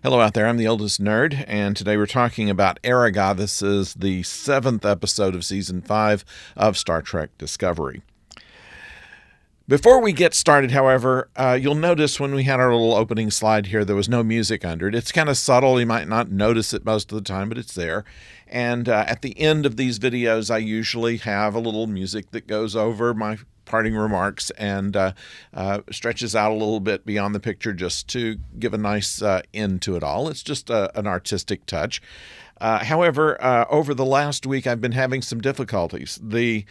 Hello out there, I'm the oldest nerd, and today we're talking about Erigah. This is the 7th episode of Season 5 of Star Trek Discovery. Before we get started, however, you'll notice when we had our little opening slide here, there was no music under it. It's kind of subtle. You might not notice it most of the time, but it's there. And at the end of these videos, I usually have a little music that goes over my parting remarks and stretches out a little bit beyond the picture just to give a nice end to it all. It's just an artistic touch. However, over the last week, I've been having some difficulties. The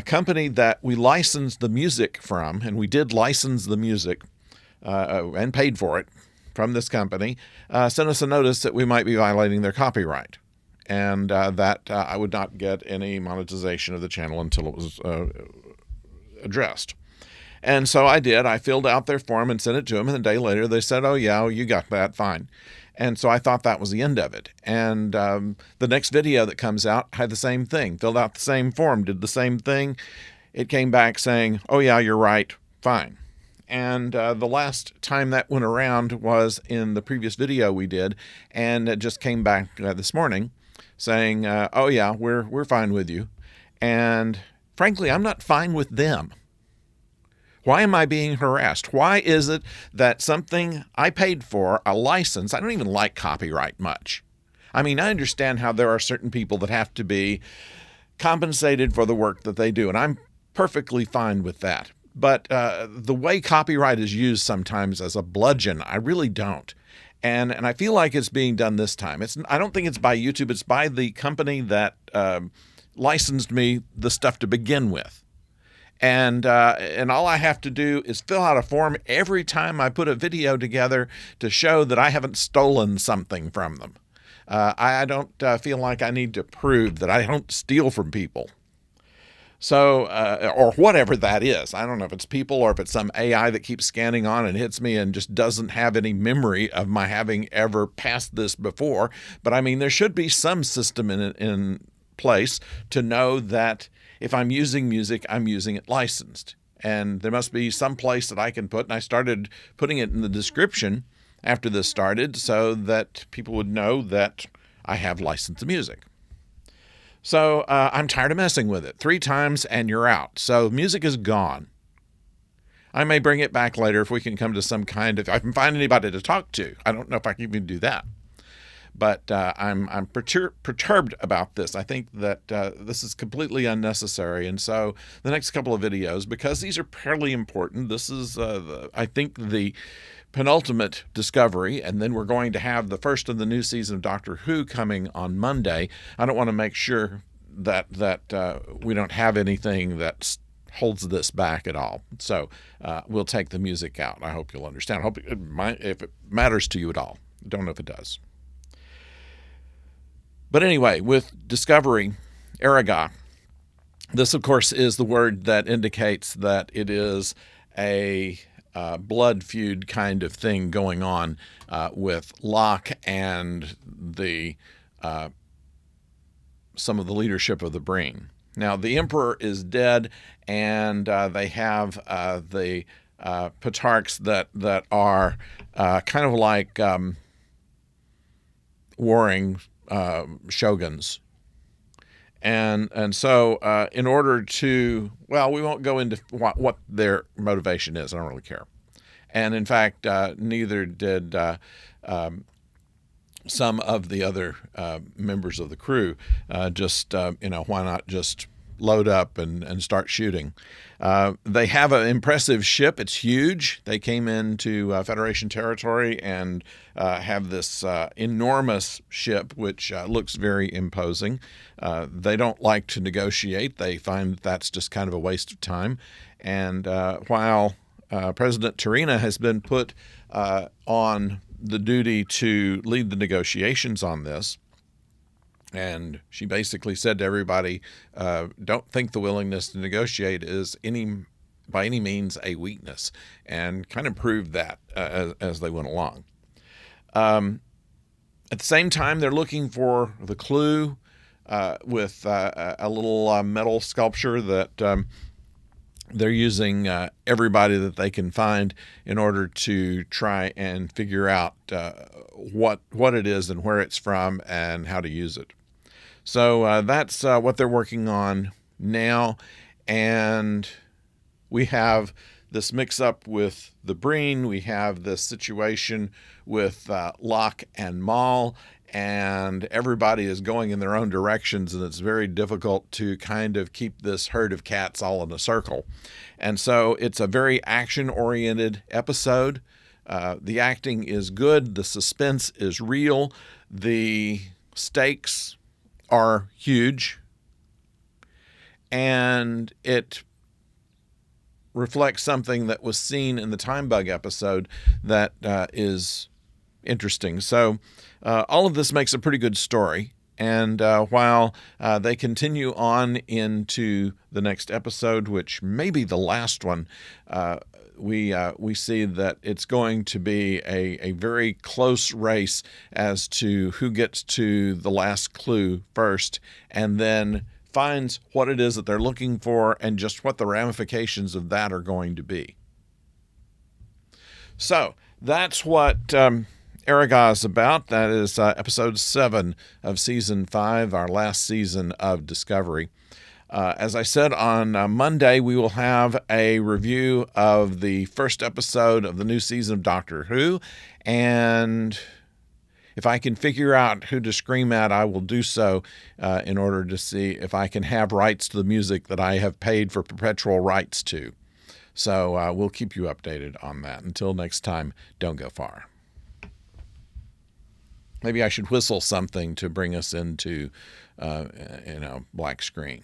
company that we licensed the music from, and we did license the music and paid for it from this company, sent us a notice that we might be violating their copyright, and that I would not get any monetization of the channel until it was addressed. And so I did. I filled out their form and sent it to them, and a day later they said, "Oh yeah, you got that, fine." And so I thought that was the end of it. And the next video that comes out had the same thing. Filled out the same form, did the same thing. It came back saying, "Oh yeah, you're right, fine." And the last time that went around was in the previous video we did, and it just came back this morning saying, "Oh yeah, we're fine with you." And frankly, I'm not fine with them. Why am I being harassed? Why is it that something I paid for, a license, I don't even like copyright much. I mean, I understand how there are certain people that have to be compensated for the work that they do, and I'm perfectly fine with that. But the way copyright is used sometimes as a bludgeon, I really don't. And I feel like it's being done this time. I don't think it's by YouTube. It's by the company that licensed me the stuff to begin with. And all I have to do is fill out a form every time I put a video together to show that I haven't stolen something from them. I don't feel like I need to prove that I don't steal from people. So, or whatever that is. I don't know if it's people or if it's some AI that keeps scanning on and hits me and just doesn't have any memory of my having ever passed this before. But I mean, there should be some system in place to know that if I'm using music, I'm using it licensed. And there must be some place that I can put, and I started putting it in the description after this started so that people would know that I have licensed music. So I'm tired of messing with it. 3 times and you're out. So music is gone. I may bring it back later if we can come to some kind of, if I can find anybody to talk to. I don't know if I can even do that. But I'm perturbed about this. I think that this is completely unnecessary. And so the next couple of videos, because these are fairly important, this is, I think, the penultimate discovery. And then we're going to have the first of the new season of Doctor Who coming on Monday. I don't want to make sure that we don't have anything that holds this back at all. So we'll take the music out. I hope you'll understand. I hope if it matters to you at all. I don't know if it does. But anyway, with Discovery, Erigah, this, of course, is the word that indicates that it is a blood feud kind of thing going on with Locke and some of the leadership of the Breen. Now, the Emperor is dead, and they have the Patarchs that are kind of like warring shoguns. And so in order to, well, we won't go into what their motivation is. I don't really care. And in fact, neither did some of the other members of the crew. Why not just load up and start shooting? They have an impressive ship. It's huge. They came into Federation territory and have this enormous ship, which looks very imposing. They don't like to negotiate. They find that's just kind of a waste of time. And while President Tarina has been put on the duty to lead the negotiations on this, and she basically said to everybody, don't think the willingness to negotiate is by any means a weakness, and kind of proved that as they went along. At the same time, they're looking for the clue with a little metal sculpture that they're using everybody that they can find in order to try and figure out what it is and where it's from and how to use it. So that's what they're working on now. And we have this mix-up with the Breen. We have this situation with Locke and Maul, and everybody is going in their own directions, and it's very difficult to kind of keep this herd of cats all in a circle. And so it's a very action-oriented episode. The acting is good. The suspense is real. The stakes are huge. And it reflects something that was seen in the Time Bug episode that is interesting. So all of this makes a pretty good story. And while they continue on into the next episode, which may be the last one, we see that it's going to be a very close race as to who gets to the last clue first, and then finds what it is that they're looking for and just what the ramifications of that are going to be. So that's what Erigah is about. That is episode 7 of season 5, our last season of Discovery. As I said, on Monday, we will have a review of the first episode of the new season of Doctor Who, and if I can figure out who to scream at, I will do so in order to see if I can have rights to the music that I have paid for perpetual rights to. So we'll keep you updated on that. Until next time, don't go far. Maybe I should whistle something to bring us into, black screen.